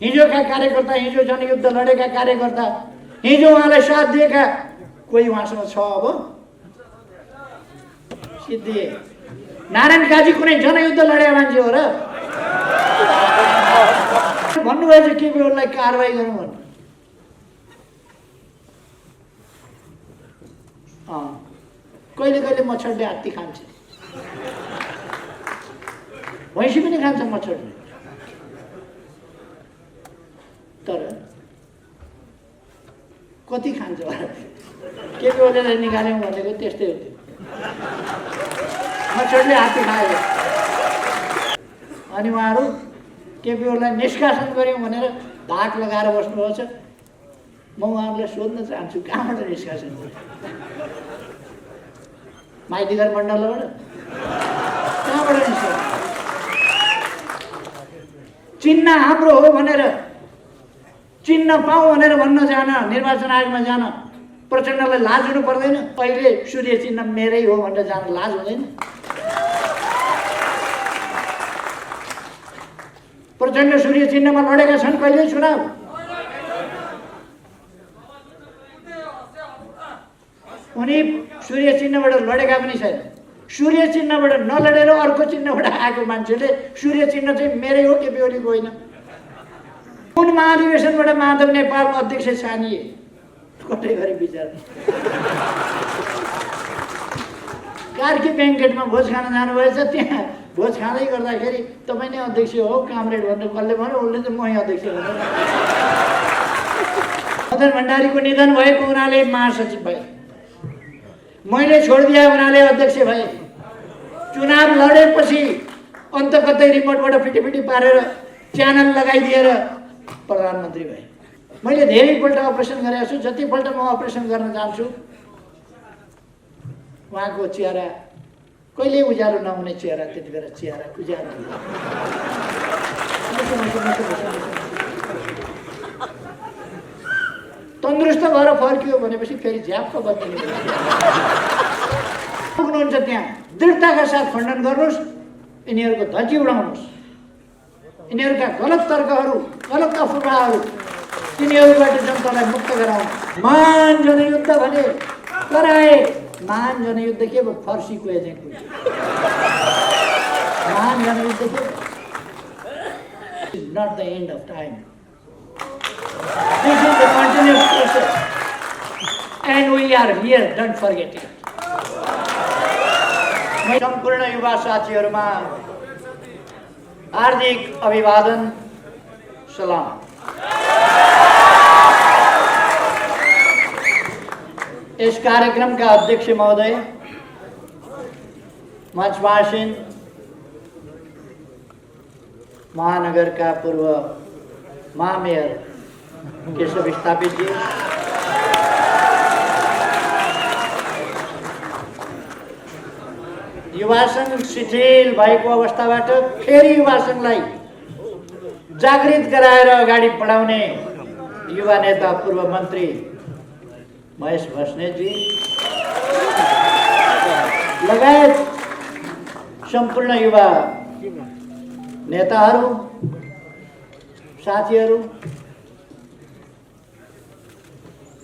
हिजोका कार्यकर्ता, हिजो जनयुद्ध लडेका कार्यकर्ता, हिजो उहाँलाई साथ दिएका कोही उहाँसँग छ अब सिद्धिए। नारायण काजी कुनै जनयुद्ध लडेका मान्छे हो र? भन्नुभएछ केपी ओलीलाई कारबाही गरौँ भन्नु। कहिले कहिले मच्छरले हात्ती खान्छ, भैँसी पनि खान्छ मच्छरले। तर कति खान्छ केपी ओलीलाई निकाल्यौँ भनेको त्यस्तै हो। त्यो मच्छरले हात्ती खायो। अनि उहाँहरू केपी ओलीलाई निष्कासन गऱ्यौँ भनेर धाक लगाएर बस्नुभएको छ। म उहाँहरूलाई सोध्न चाहन्छु, कहाँबाट निष्कासन गर्यो? माइतीघर मण्डलबाट? कहाँबाट निष्कासन? चिन्ह हाम्रो हो भनेर, चिन्ह पाऊँ भनेर भन्न जान, निर्वाचन आयोगमा जान प्रचण्डलाई लाज हुनु पर्दैन? अहिले सूर्य चिन्ह मेरै हो भनेर जान लाज हुँदैन? प्रचण्ड सूर्य चिन्हमा लडेका छन् कहिले चुनाव? उनी सूर्य चिन्हबाट लडेका पनि छैन। सूर्य चिन्हबाट नलडेर अर्को चिन्हबाट आएको मान्छेले सूर्य चिन्ह चाहिँ मेरै हो, केपी ओलीको होइन। कुन महाधिवेशनबाट माधव नेपाल अध्यक्ष छानिए? कतै गरी विचार। कार्की ब्याङ्केटमा भोज खान जानुभएछ, त्यहाँ भोज खाँदै गर्दाखेरि तपाईँ नै अध्यक्ष हो कामरेड भन्ने कसले भन्यो? उसले चाहिँ मै अध्यक्ष हो। मदन भण्डारीको निधन भएको हुनाले महासचिव भए, मैले छोडिदिए हुनाले अध्यक्ष भए। चुनाव लडेपछि अन्त कतै रिमोटबाट फिटिफिटी पारेर च्यानल लगाइदिएर प्रधानमन्त्री भए। मैले धेरैपल्ट अपरेसन गरेको छु। जतिपल्ट म अपरेसन गर्न जान्छु उहाँको चेहरा कहिले उज्यालो नहुने चेहरा, त्यति बेला चेहरा उज्यालो तन्दुरुस्त भएर फर्कियो भनेपछि फेरि झ्याप्प बत्ने पुग्नुहुन्छ। त्यहाँ दृढताका साथ खण्डन गर्नुहोस्, यिनीहरूको धज्जी उडाउनुहोस्, यिनीहरूका गलत तर्कहरू, गलत अफवाहहरू तिनीहरूबाट जनतालाई मुक्त गराउनु। महान जनयुद्ध भने कराए, महान जनयुद्ध के भयो? फर्सी कुहे चाहिँ कुहे। महान जनयुद्ध के? Not the end of time, this is the continuous process and we are here, don't forget it. सम्पूर्ण युवा साथीहरूमा हार्दिक अभिवादन, सलाम। इस कार्यक्रम का अध्यक्ष महोदय, मंचवासीन, महानगर का पूर्व महामेयर केशव स्थापित जी, युवा संघ शिथिल भएको अवस्थाबाट फेरि युवा संघलाई जागृत गराएर अगाडि बढाउने युवा नेता पूर्व मन्त्री महेश बस्नेतजी लगायत सम्पूर्ण युवा नेताहरू, साथीहरू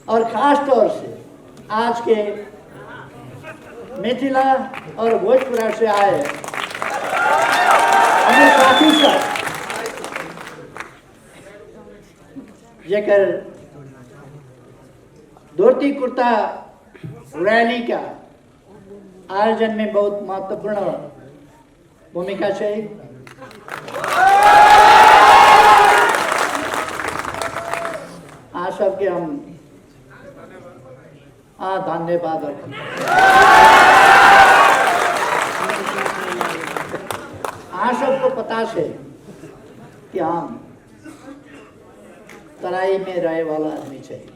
और खास तौर से आज के मिथिला और भोजपुरा से आए हमें साथी सब जेकर धोती कुर्ता रैली का आयोजन में बहुत महत्वपूर्ण भूमिका है। आज सबके हम धन्यवाद। आज सबको पता है कि हम तराई में रहे वाला आदमी चाहिए।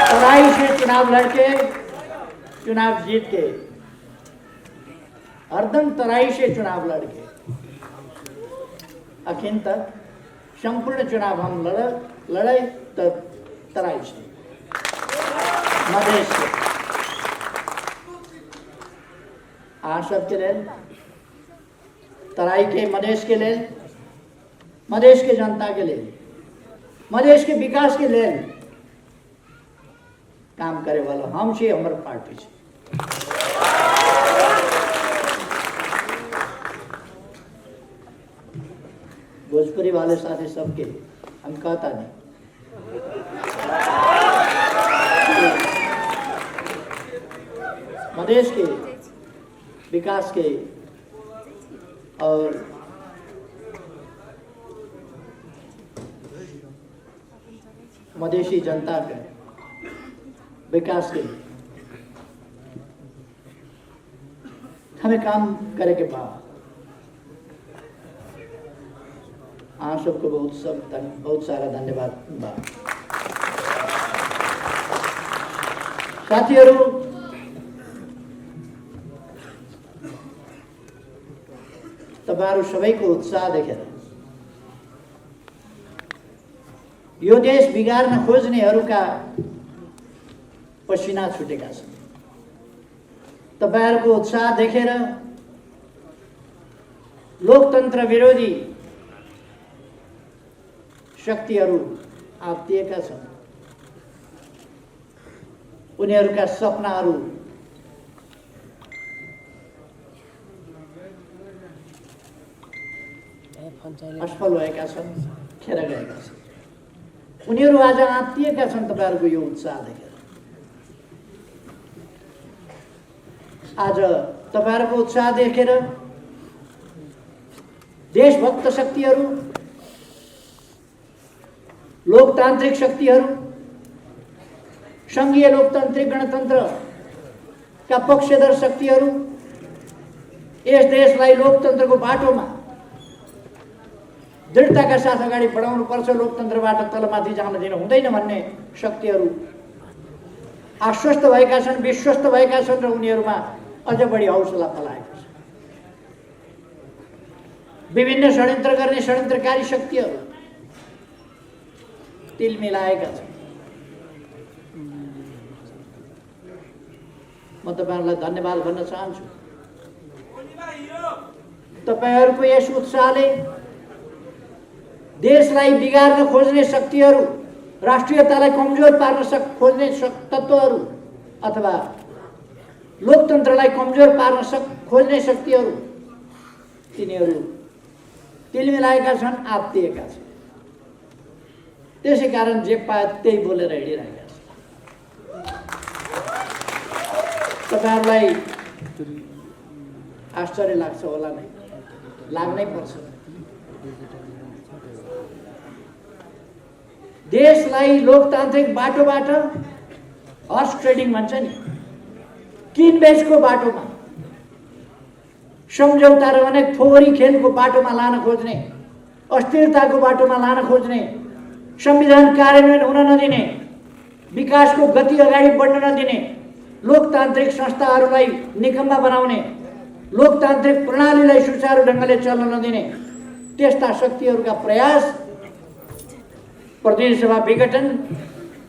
तराई से चुनाव लड़के चुनाव जीत के, हरदम तराई से चुनाव लड़के अखिन तक संपूर्ण चुनाव हम लड़े तो तराई से, मधेश से। आज सबके लिए, तराई के मधेश के लिए मधेश के जनता के लिए, मधेश के विकास के लिए काम करे वाला हम छे, हमारे पार्टी छे। भोजपुरी वाले साथी सबके हम कहता नहीं, मधेश के विकास के और मधेशी जनता के विकास के हमें काम करे के बाद आप सबको बहुत सारा धन्यवाद बा। साथीहरू, तपाईहरु सबैको उत्साह देखेर यो देश बिगार्न खोज्नेहरूका पसिना छुटेका छन्। तपाईहरुको उत्साह देखेर लोकतन्त्र विरोधी शक्तिहरू आत्तिएका छन्। उनीहरूका सपनाहरू असफल भएका छन्, खेर गएका छन्। उनीहरू आज आत्तिएका छन् तपाईहरुको यो उत्साह देखेर। आज तपाईहरुको उत्साह देखेर देशभक्त शक्तिहरू, लोकतान्त्रिक शक्तिहरू, संघीय लोकतान्त्रिक गणतन्त्रका पक्षधर शक्तिहरू यस देशलाई लोकतन्त्रको बाटोमा दृढताका साथ अगाडि बढाउनु पर्छ, लोकतन्त्रबाट तलमाथि जान दिन हुँदैन भन्ने शक्तिहरू आश्वस्त भएका छन्, विश्वस्त भएका छन् र उनीहरूमा अझ बढी हौसला फलाएको छ। विभिन्न षड्यन्त्र गर्ने षड्यन्त्रकारी शक्तिहरू तिल मिलाएका छन्। म तपाईहरुलाई धन्यवाद भन्न चाहन्छु। तपाईहरुको यस उत्साहले देशलाई बिगार्न खोज्ने शक्तिहरू, राष्ट्रियतालाई कमजोर पार्न खोज्ने तत्त्वहरू अथवा लोकतन्त्रलाई कमजोर पार्न खोज्ने शक्तिहरू तिनीहरू तिल मिलाएका छन्, आत्तिएका छन्। त्यसै कारण जे पाए त्यही बोलेर हिँडिरहेका छन्। तपाईहरुलाई आश्चर्य लाग्छ होला नै, लाग्नै पर्छ। देशलाई लोकतान्त्रिक बाटोबाट हर्स ट्रेडिङ भन्छ नि, किनबेचको बाटोमा, सम्झौता र अनेक फोहोरी खेलको बाटोमा लान खोज्ने, अस्थिरताको बाटोमा लान खोज्ने, संविधान कार्यान्वयन हुन नदिने, विकासको गति अगाडि बढ्न नदिने, लोकतान्त्रिक संस्थाहरूलाई निकम्मा बनाउने, लोकतान्त्रिक प्रणालीलाई सुचारू ढङ्गले चल्न नदिने त्यस्ता शक्तिहरूका प्रयास प्रतिनिधि सभा विघटन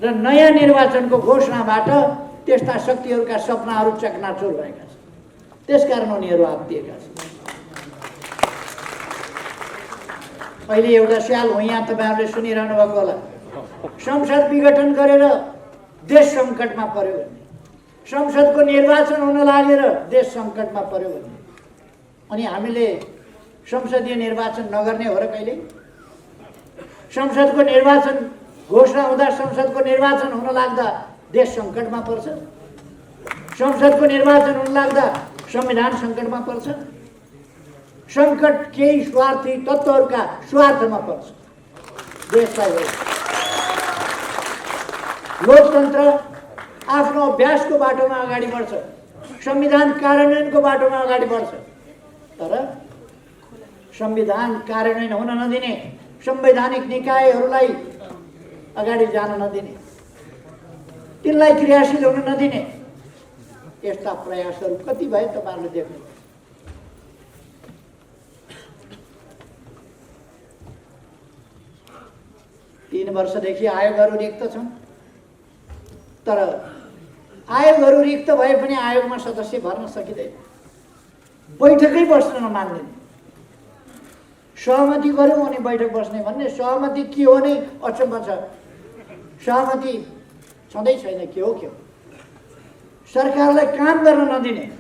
र नयाँ निर्वाचनको घोषणाबाट त्यस्ता शक्तिहरूका सपनाहरू चकनाचुर भएका छन्। त्यसकारण उनीहरू आत्तिएका छन्। अहिले एउटा स्याल हो, यहाँ तपाईहरुले सुनिरहनु भएको होला, संसद विघटन गरेर देश सङ्कटमा पर्यो भन्ने, संसदको निर्वाचन हुन लागेर देश सङ्कटमा पर्यो भन्ने। अनि हामीले संसदीय निर्वाचन नगर्ने हो र कहिले? संसदको निर्वाचन घोषणा हुँदा, संसदको निर्वाचन हुन लाग्दा देश सङ्कटमा पर्छ। संसदको निर्वाचन हुन लाग्दा संविधान सङ्कटमा पर्छ। सङ्कट केही स्वार्थी तत्त्वहरूका स्वार्थमा पर्छ। देशलाई लोकतन्त्र आफ्नो अभ्यासको बाटोमा अगाडि बढ्छ, संविधान कार्यान्वयनको बाटोमा अगाडि बढ्छ। तर संविधान कार्यान्वयन हुन नदिने, संवैधानिक निकायहरूलाई अगाडि जान नदिने, तिनलाई क्रियाशील हुन नदिने यस्ता प्रयासहरू कति भए तपाईहरुले देख्नु। 3 वर्षदेखि आयोगहरू रिक्त छन्, तर आयोगहरू रिक्त भए पनि आयोगमा सदस्य भर्न सकिँदैन। बैठकै बस्न नमान्दैन, सहमति गऱ्यौँ अनि बैठक बस्ने भन्ने सहमति के हो नै अचम्म छ। सहमति छँदै छैन, के हो सरकारलाई काम गर्न नदिने,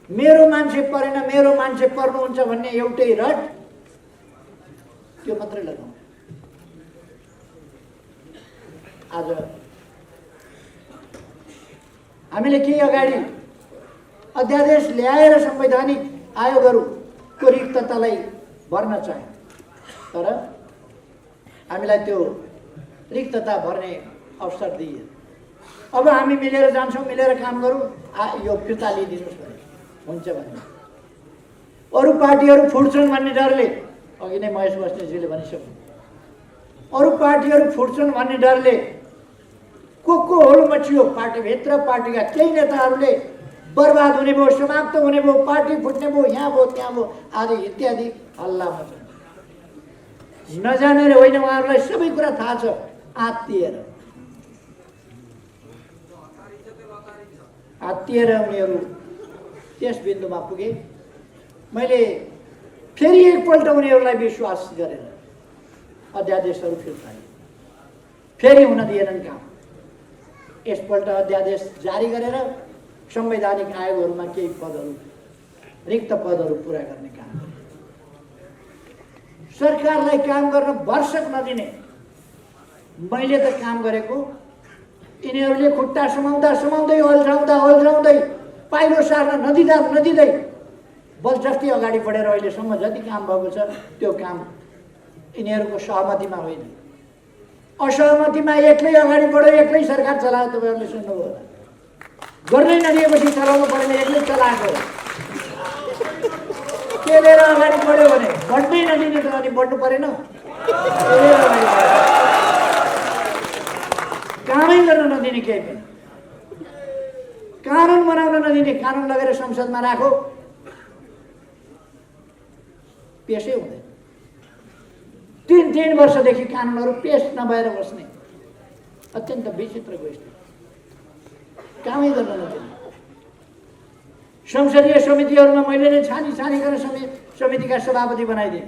मेरो मान्छे परेन मेरो मान्छे पर्नुहुन्छ भन्ने एउटै रट, त्यो मात्रै लगाउँ। आज हामीले केही अगाडि अध्यादेश ल्याएर संवैधानिक आयोगहरूको रिक्ततालाई भर्न चाह्यौँ, तर हामीलाई त्यो रिक्तता भर्ने अवसर दिए। अब हामी मिलेर जान्छौँ, मिलेर काम गरौँ, यो फिर्ता लिइदिनुहोस् भने हुन्छ भने। अरू पार्टीहरू फुट्छन् भन्ने डरले, अघि नै महेश बस्नेतज्यूले भनिसक्नु, अरू पार्टीहरू फुट्छन् भन्ने डरले को होलो मचियो, पार्टीभित्र पार्टीका केही नेताहरूले बर्बाद हुने भयो, समाप्त हुने भयो, पार्टी फुट्ने भयो, यहाँ भयो त्यहाँ भयो आदि इत्यादि हल्ला मचाउँछ। नजानेर होइन, उहाँहरूलाई सबै कुरा थाहा छ। आत्तिएर उनीहरू त्यस बिन्दुमा पुगे। मैले फेरि एकपल्ट उनीहरूलाई विश्वास गरेर अध्यादेशहरू फिर्ता लिए, फेरि हुन दिएनन् काम। यसपल्ट अध्यादेश जारी गरेर संवैधानिक आयोगहरूमा केही पदहरू, रिक्त पदहरू पुरा गर्ने काम। सरकारलाई काम गर्न भरसक नदिने, मैले त काम गरेको, यिनीहरूले खुट्टा समाउँदा समाउँदै अल्झाउँदै पाइलो सार्न नदिँदै बलजफ्ती अगाडि बढेर अहिलेसम्म जति काम भएको छ त्यो काम यिनीहरूको सहमतिमा होइन, असहमतिमा एक्लै अगाडि बढ्यो, एक्लै सरकार चलायो। तपाईँहरूले सुन्नुभयो होला, गर्नै नदिएपछि चलाउनु परेन, एक्लै चलाएको केलेर अगाडि बढ्यो भने बढ्नै नदिने त अनि बढ्नु परेन, कामै गर्न नदिने, केही पनि कानुन बनाउन नदिने, कानुन लगेर संसदमा राखो, पेशै हुँदैन। 3 वर्षदेखि कानुनहरू पेश नभएर बस्ने अत्यन्त विचित्रको स्थिति, कामै गर्न नदिने। संसदीय समितिहरूमा मैले नै छानी गरेर समितिका सभापति बनाइदिएँ।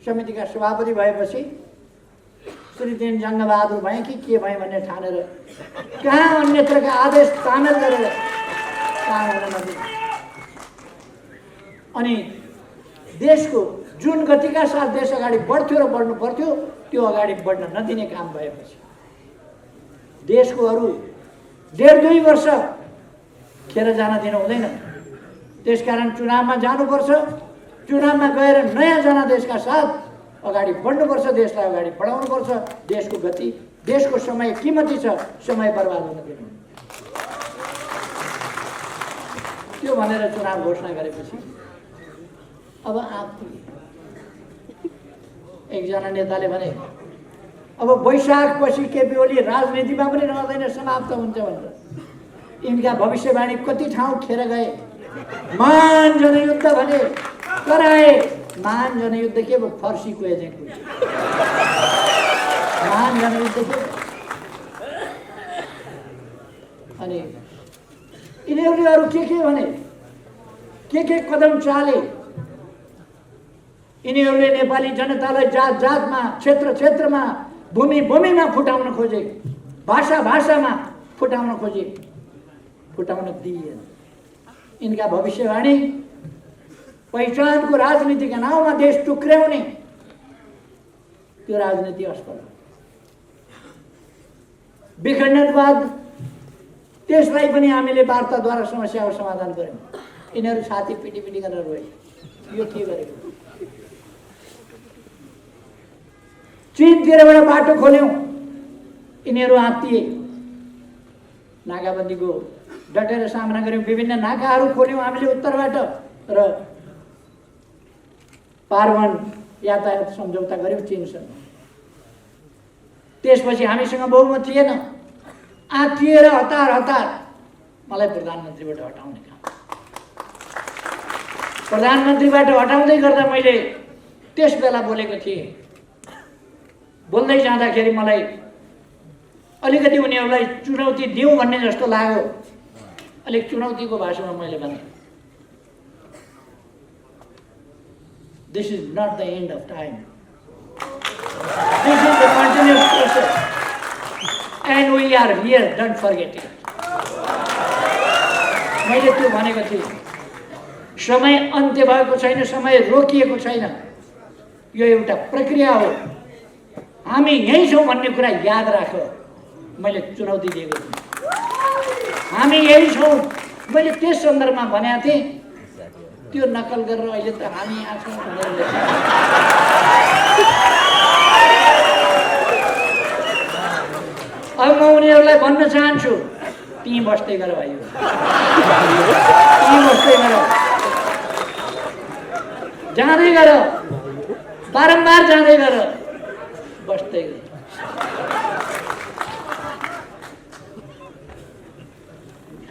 समितिका सभापति भएपछि श्री दिन जङ्गबहादुर भएँ कि के भएँ भन्ने ठानेर कहाँ अन्यत्रका आदेश सामेल गरेर काम गर्न नदिने। अनि देशको जुन गतिका साथ देश अगाडि बढ्थ्यो र बढ्नु पर्थ्यो त्यो अगाडि बढ्न नदिने काम भएपछि देशको अरू 1.5-2 वर्ष खेर जान दिनु हुँदैन। त्यसकारण चुनावमा जानुपर्छ, चुनावमा गएर नयाँ जनादेशका साथ अगाडि बढ्नुपर्छ, देशलाई अगाडि बढाउनुपर्छ। देशको गति, देशको समय कीमती छ, समय बर्बाद हुन दिनु। त्यो भनेर चुनाव घोषणा गरेपछि अब एकजना नेताले भने अब वैशाख पछि केपी ओली राजनीतिमा पनि रहँदैन, समाप्त हुन्छ भनेर। यिनका भविष्यवाणी कति ठाउँ खेर गए। महान जनयुद्ध भने कराए, महान जनयुद्ध के भयो, फर्सीको एजेन्ट। महान जनयुद्ध के अनि यिनीहरूले अरू के भने के कदम चाले। यिनीहरूले नेपाली जनतालाई जात जातमा, क्षेत्र क्षेत्रमा, भूमि भूमिमा फुटाउन खोजे, भाषा भाषामा फुटाउन खोजे, फुटाउन दिएन। यिनका भविष्यवाणी पहिचानको राजनीतिका नाउँमा देश टुक्र्याउने, त्यो राजनीति असफल। विखण्डनवाद, त्यसलाई पनि हामीले वार्ताद्वारा समस्याको समाधान गर्यौँ। यिनीहरू छाती पिटी गरेर रोए। यो के गरेको? चीनतिरबाट बाटो खोल्यौँ, यिनीहरू आत्तिए। नाकाबन्दीको डटेर सामना गर्यौँ, विभिन्न नाकाहरू खोल्यौँ हामीले उत्तरबाट र पारवन यातायात सम्झौता गर्यौँ चीनसँग। त्यसपछि हामीसँग बहुमत थिएन, आत्तिएर हतार मलाई प्रधानमन्त्रीबाट हटाउने काम। प्रधानमन्त्रीबाट हटाउँदै गर्दा मैले त्यस बेला बोलेको थिएँ। बोल्दै जाँदाखेरि मलाई अलिकति उनीहरूलाई चुनौती दिउँ भन्ने जस्तो लाग्यो। अलिक चुनौतीको भाषामा मैले भने This is not the end of time. This is the continuous process. And we are here, don't forget it. मैले त्यो भनेको थिएँ, समय अन्त्य भएको छैन, समय रोकिएको छैन, यो एउटा प्रक्रिया हो। हामी यही छौँ भन्ने कुरा याद राख। मैले चुनौती दिएको थिएँ, हामी यही छौँ। मैले त्यस सन्दर्भमा भनेको थिएँ, त्यो नकल गरेर अहिले त हामी यहाँ छौँ भनेर लेखेको। अब म उनीहरूलाई भन्न चाहन्छु, त्यहीँ बस्दै गर भाइ, त्यहीँ बस्दै गर, जाँदै गर, बारम्बार जाँदै गर, बस्दै गर।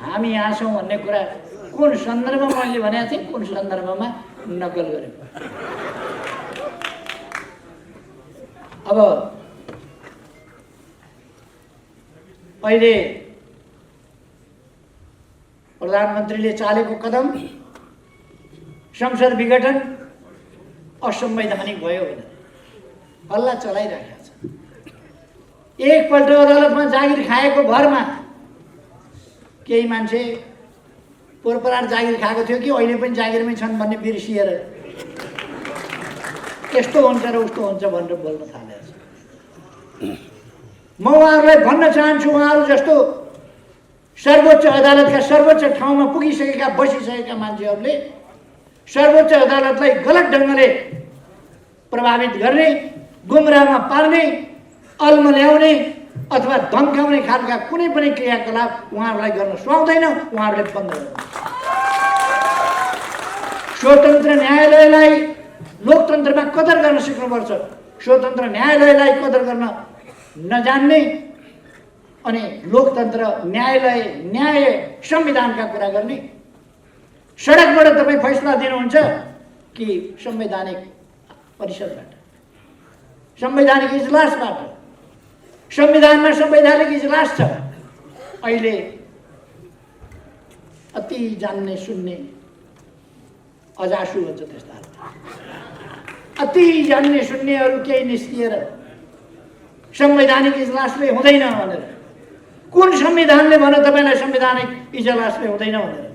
हामी यहाँ छौँ भन्ने कुरा कुन सन्दर्भमा मैले भनेको थिएँ, कुन सन्दर्भमा नकल गरेको। अब अहिले प्रधानमन्त्रीले चालेको कदम संसद विघटन असंवैधानिक भयो भनेर हल्ला चलाइरहेको छ। एकपल्ट अदालतमा जागिर खाएको भरमा केही मान्छे पोरपरार जागिर खाएको थियो कि अहिले पनि जागिरमै छन् भन्ने बिर्सिएर यस्तो हुन्छ र उस्तो हुन्छ भनेर बोल्न थालेको छ। म उहाँहरूलाई भन्न चाहन्छु, उहाँहरू जस्तो सर्वोच्च अदालतका सर्वोच्च ठाउँमा पुगिसकेका बसिसकेका मान्छेहरूले सर्वोच्च अदालतलाई गलत ढङ्गले प्रभावित गर्ने, गुमराहमा पार्ने, अल्मल्याउने अथवा धम्काउने खालका कुनै पनि क्रियाकलाप उहाँहरूलाई गर्न सुहाउँदैन। उहाँहरूले बन्द गर्नु। स्वतन्त्र न्यायालयलाई लोकतन्त्रमा कदर गर्न सिक्नुपर्छ। स्वतन्त्र न्यायालयलाई कदर गर्न नजान्ने अनि लोकतन्त्र, न्यायालय, न्याय, संविधानका कुरा गर्ने, सडकबाट तपाईँ फैसला दिनुहुन्छ कि संवैधानिक परिषदबाट, संवैधानिक इजलासबाट? संविधानमा संवैधानिक इजलास छ। अहिले अति जान्ने सुन्ने अजासु भन्छ त्यस्ता, अति जान्ने सुन्नेहरू केही निस्किएर संवैधानिक इजलासले हुँदैन भनेर, कुन संविधानले भन्यो तपाईँलाई संवैधानिक इजलासले हुँदैन भनेर?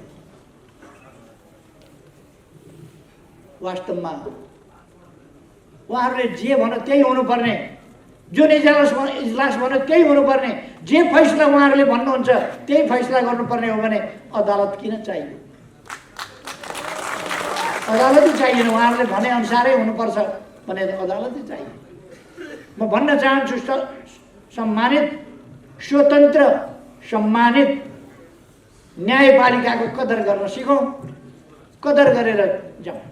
वास्तवमा उहाँहरूले जे भन्यो त्यही हुनुपर्ने, जुन इजलास भन्यो त्यही हुनुपर्ने, जे फैसला उहाँहरूले भन्नुहुन्छ त्यही फैसला गर्नुपर्ने हो भने अदालत किन चाहियो? अदालतै चाहिएन, उहाँहरूले भने अनुसारै हुनुपर्छ भने अदालतै चाहियो। म भन्न चाहन्छु, सम्मानित स्वतन्त्र सम्मानित न्यायपालिकाको कदर गर्न सिकौँ, कदर गरेर जाउँ।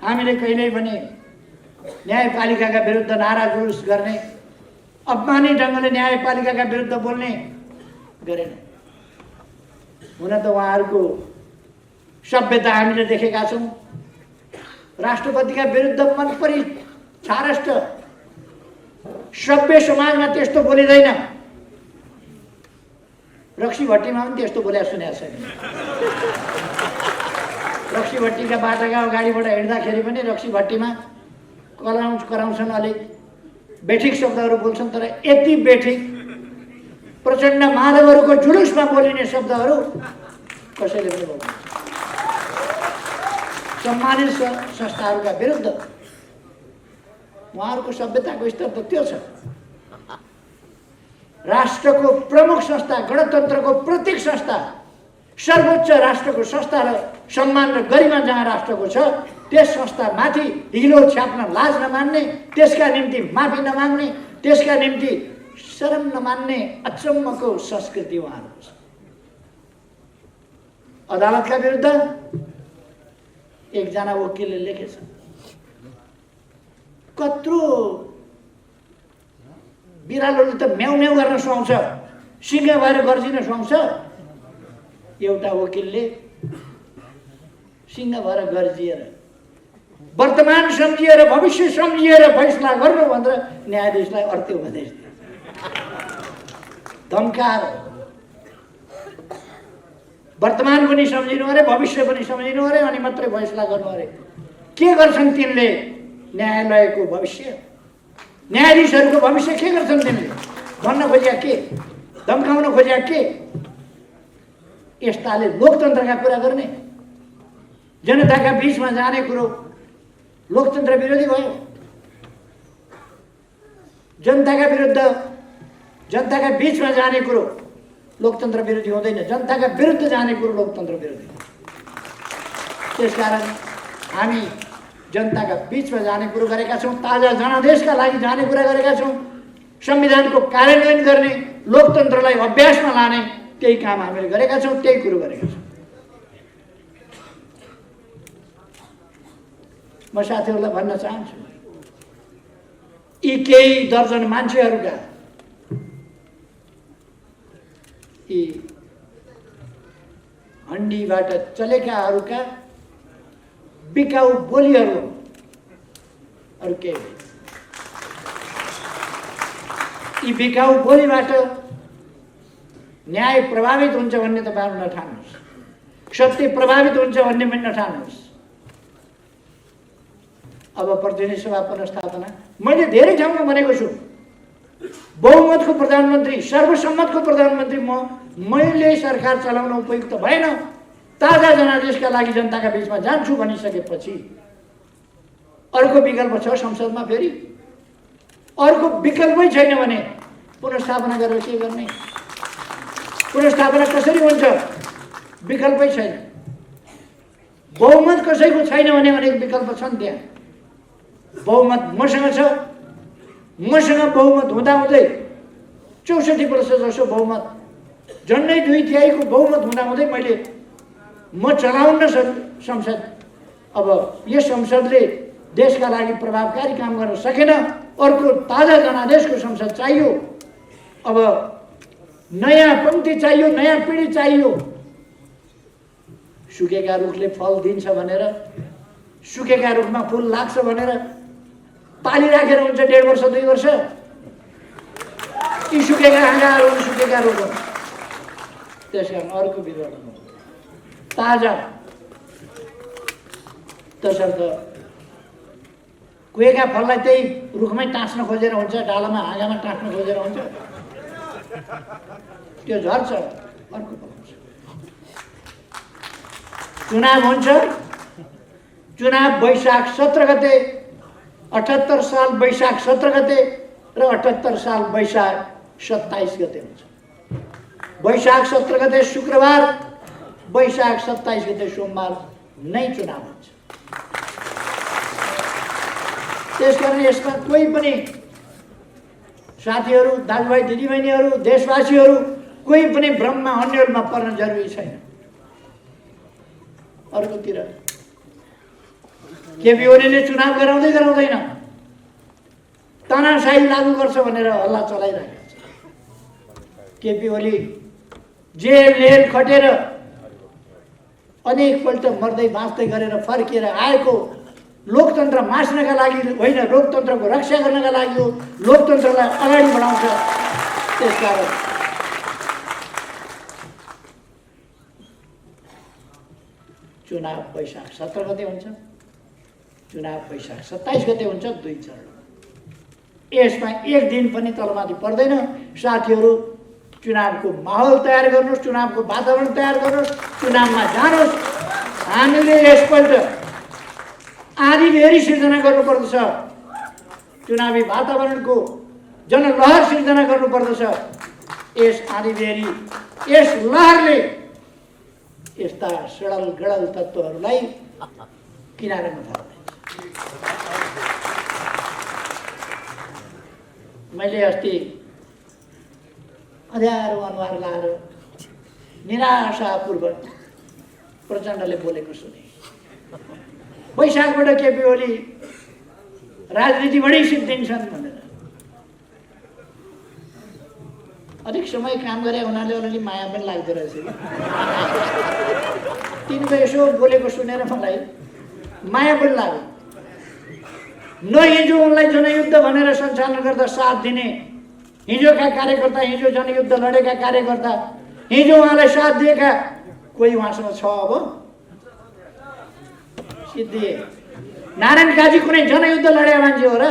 हामीले कहिल्यै पनि न्यायपालिकाका विरुद्ध नारा जुलुस गर्ने, अपमानित ढङ्गले न्यायपालिकाका विरुद्ध बोल्ने गरेन। हुन त उहाँहरूको सभ्यता हामीले देखेका छौँ। राष्ट्रपतिका विरुद्ध मनपरी छारष्ट सभ्य समाजमा त्यस्तो बोलिँदैन। रक्सी भट्टीमा पनि त्यस्तो बोल्या सुनेको छैन। रक्सी भट्टीका बाटाका अगाडिबाट हिँड्दाखेरि पनि रक्सी भट्टीमा कराउँछन्, अलिक बेठिक शब्दहरू बोल्छन्, तर यति बेठिक प्रचण्ड माधवहरूको जुलुसमा बोलिने शब्दहरू कसैले पनि बोल्दैन। सम्मानित संस्थाहरूका विरुद्ध उहाँहरूको सभ्यताको स्तर त त्यो छ। राष्ट्रको प्रमुख संस्था, गणतन्त्रको प्रतीक संस्था, सर्वोच्च राष्ट्रको संस्था र सम्मान र गरिमा जहाँ राष्ट्रको छ, त्यस संस्थामाथि ढिलो छ्याप्न लाज नमान्ने, त्यसका निम्ति माफी नमाग्ने, त्यसका निम्ति शरम नमान्ने अचम्मको संस्कृति उहाँहरूको छ। अदालतका विरुद्ध एकजना वकिलले लेखेछ, कत्रो बिरालोले त म्याउ म्याउ गर्न सुहाउँछ, सिंह भएर गर्जिन सुहाउँछ। एउटा वकिलले सिंह भएर गर्जिएर, वर्तमान सम्झिएर, भविष्य सम्झिएर फैसला गर्नु भनेर न्यायाधीशलाई अर्थ्यो उपदेश दियो। धम्काएर वर्तमान पनि सम्झिनु अरे, भविष्य पनि सम्झिनु अरे, अनि मात्रै फैसला गर्नु अरे। के गर्छन् तिनले? न्यायालयको भविष्य, न्यायाधीशहरूको भविष्य के गर्छन् तिनले? भन्न खोजिया के? धम्काउन खोजिया के? यस्ताले लोकतन्त्रका कुरा गर्ने, जनताका बीचमा जाने कुरो लोकतन्त्र विरोधी भयो। जनताका विरुद्ध, जनताका बीचमा जाने कुरो लोकतन्त्र विरोधी हुँदैन, जनताका विरुद्ध जाने कुरो लोकतन्त्र विरोधी। त्यसकारण हामी जनताका बीचमा जाने कुरो गरेका छौँ, ताजा जनादेशका लागि जाने कुरा गरेका छौँ, संविधानको कार्यान्वयन गर्ने, लोकतन्त्रलाई अभ्यासमा लाने त्यही काम हामीले गरेका छौँ, त्यही कुरो गरेका छौँ। म साथीहरूलाई भन्न चाहन्छु, यी केही दर्जन मान्छेहरूका, यी हन्डीबाट चलेकाहरूका बिकाउ बोलीहरू अरू केही होइन। यी बिकाउ बोलीबाट न्याय प्रभावित हुन्छ भन्ने तपाईँहरू नठान्नुहोस्, सत्य प्रभावित हुन्छ भन्ने पनि नठान्नुहोस्। अब प्रतिनिधि सभा पुनर्स्थापना मैले धेरै ठाउँमा भनेको छु, बहुमतको प्रधानमन्त्री, सर्वसम्मतको प्रधानमन्त्री मैले सरकार चलाउन उपयुक्त भएन, ताजा जनादेशका लागि जनताका बीचमा जान्छु भनिसकेपछि अर्को विकल्प छ संसदमा? फेरि अर्को विकल्पै छैन भने पुनर्स्थापना गरेर के गर्ने? पुनर्स्थापना कसरी हुन्छ? विकल्पै छैन। बहुमत कसैको छैन भने अनेक विकल्प छन् त्यहाँ। बहुमत मसँग छ, मसँग बहुमत हुँदाहुँदै 64% जसो बहुमत, झन्डै 2/3 बहुमत हुँदाहुँदै म चलाउन संसद। अब यस संसदले देशका लागि प्रभावकारी काम गर्न सकेन, अर्को ताजा जनादेशको संसद चाहियो। अब नयाँ पङ्क्ति चाहियो, नयाँ पिँढी चाहियो। सुकेका रुखले फल दिन्छ भनेर, सुकेका रुखमा फुल लाग्छ भनेर पालिराखेर हुन्छ 1.5 वर्ष 2 वर्ष? यी सुकेका हाँगाहरू सुकेका रुख हुन्। त्यसकारण अर्को बिरुवा ताजा, तसर्थ कुहेका फललाई त्यही रुखमै टाँस्न खोजेर हुन्छ, डालामा हाँगामा टाँस्न खोजेर हुन्छ, त्यो झर्छ, अर्को पकाउँछ। चुनाव हुन्छ, चुनाव वैशाख 17 गते, 78 साल वैशाख 17 गते र 78 साल वैशाख 27 गते हुन्छ। वैशाख 17 गते शुक्रबार, वैशाख 27 गते सोमबार नै चुनाव हुन्छ। त्यसकारण यसमा कोही पनि साथीहरू, दाजुभाइ दिदीबहिनीहरू, देशवासीहरू कोही पनि भ्रममा अन्यलमा पर्न जरुरी छैन। अर्कोतिर केपी ओलीले चुनाव गराउँदैन, तानाशाही लागू गर्छ भनेर हल्ला चलाइरहेको छ। केपी ओली जेल खटेर अनेकपल्ट मर्दै बाँच्दै गरेर फर्किएर आएको लोकतन्त्र मास्नका लागि होइन, लोकतन्त्रको रक्षा गर्नका लागि हो, लोकतन्त्रलाई अगाडि बढाउँछ। त्यसकारण चुनाव वैशाख 17 गते हुन्छ, चुनाव वैशाख 27 गते हुन्छ, 2 चरण। यसमा एक दिन पनि तलमाथि पर्दैन। साथीहरू चुनावको माहौल तयार गर्नुहोस्, चुनावको वातावरण तयार गर्नुहोस्, चुनावमा जानुहोस्। हामीले यसपल्ट आँधीबेहरी सिर्जना गर्नुपर्दछ, चुनावी वातावरणको जनलहर सिर्जना गर्नुपर्दछ। यस आँधीबेहरी, यस लहरले यस्ता सडल गडल तत्त्वहरूलाई किनारामा फाल्दैछ। मैले अस्ति अँध्यारो अनुहार लाएर निराशापूर्वक प्रचण्डले बोलेको सुने। वैशाखबाट केपी ओली राजनीतिबाटै सिद्धिन्छन् भनेर। अधिक समय काम गरे हुनाले अलिअलि माया पनि लाग्दो रहेछ कि। तिनको यसो बोलेको सुनेर मलाई माया पनि लाग्यो। न हिजो उनलाई जनयुद्ध भनेर सञ्चालन गर्दा साथ दिने हिजोका कार्यकर्ता, हिजो जनयुद्ध लडेका कार्यकर्ता, हिजो उहाँलाई साथ दिएका कोही उहाँसँग छ अब सिद्धिए। नारायण काजी कुनै जनयुद्ध लडेका मान्छे हो र?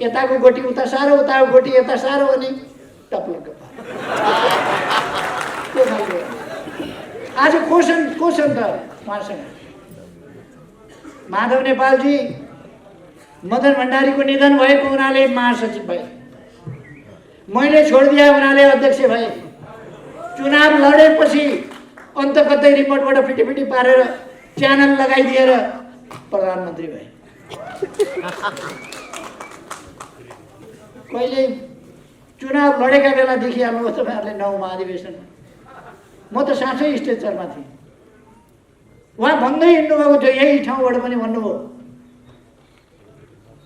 यताको गोटी उता सारो, उताको गोटी यता सारो अनि टप्लक्क त्यो खालको। आज को छन् त उहाँसँग? माधव नेपालजी मदन भण्डारीको निधन भएको हुनाले महासचिव भए, मैले छोडिदिए हुनाले अध्यक्ष भए, चुनाव लडेपछि अन्त कतै रिमोटबाट फिटिफिटी पारेर च्यानल लगाइदिएर प्रधानमन्त्री भए। कहिले चुनाव लडेका बेला देखिहाल्नु तपाईँहरूले 9 महाधिवेशनमा म त साँच्चै स्टेजरमा थिएँ। उहाँ भन्दै हिँड्नुभएको थियो, यही ठाउँबाट पनि भन्नुभयो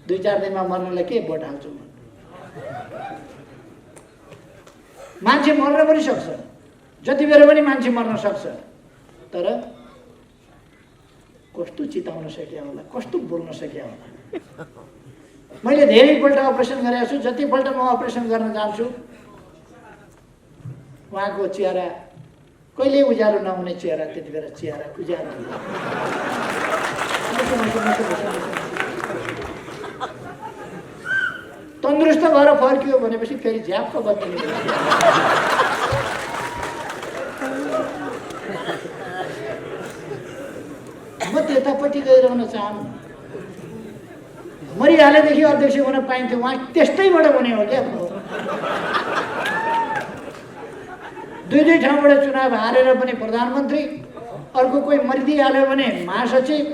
2-4 दिनमा मर्नलाई के भोट हाल्छु। मान्छे मर्न पनि सक्छ, जति बेर पनि मान्छे मर्न सक्छ, तर कस्तो चिताउन सकिया होला, कस्तो बोल्न सकिया होला। मैले धेरैपल्ट अपरेसन गरेको छु, जतिपल्ट म अपरेसन गर्न जान्छु उहाँको चेहरा कहिले उज्यालो नहुने चेहरा, त्यति बेला चेहरा उज्यालो हुन्छ। तन्दुरुस्त भएर फर्कियो भनेपछि फेरि झ्याप्प बत्ती। म त्यतापट्टि गइरहन चाहन्छु। मरिहालेदेखि अध्यक्ष हुन पाइन्थ्यो, उहाँ त्यस्तैबाट हुने हो क्या। 2 ठाउँबाट चुनाव हारेर पनि प्रधानमन्त्री, अर्को कोही मरिदिइहाल्यो भने महासचिव,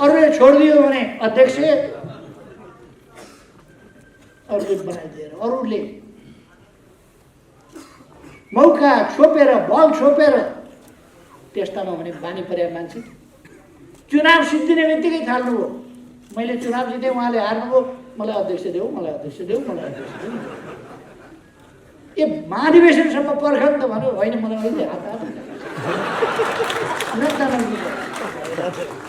अरूले छोडिदियो भने अध्यक्ष, अरूले बनाइदिएर अरूले मौका छोपेर बल छोपेर त्यस्तामा भने बानी परेका मान्छे चुनाव सिद्धिने बित्तिकै थाल्नुभयो। मैले चुनाव जितेँ, उहाँले हार्नुभयो, मलाई अध्यक्ष देऊ, मलाई अध्यक्ष देऊ, मलाई अध्यक्ष देऊ। ए महाधिवेशनसम्म पर्खन त भन्यो, होइन मलाई अहिले हात नक्दा नदिने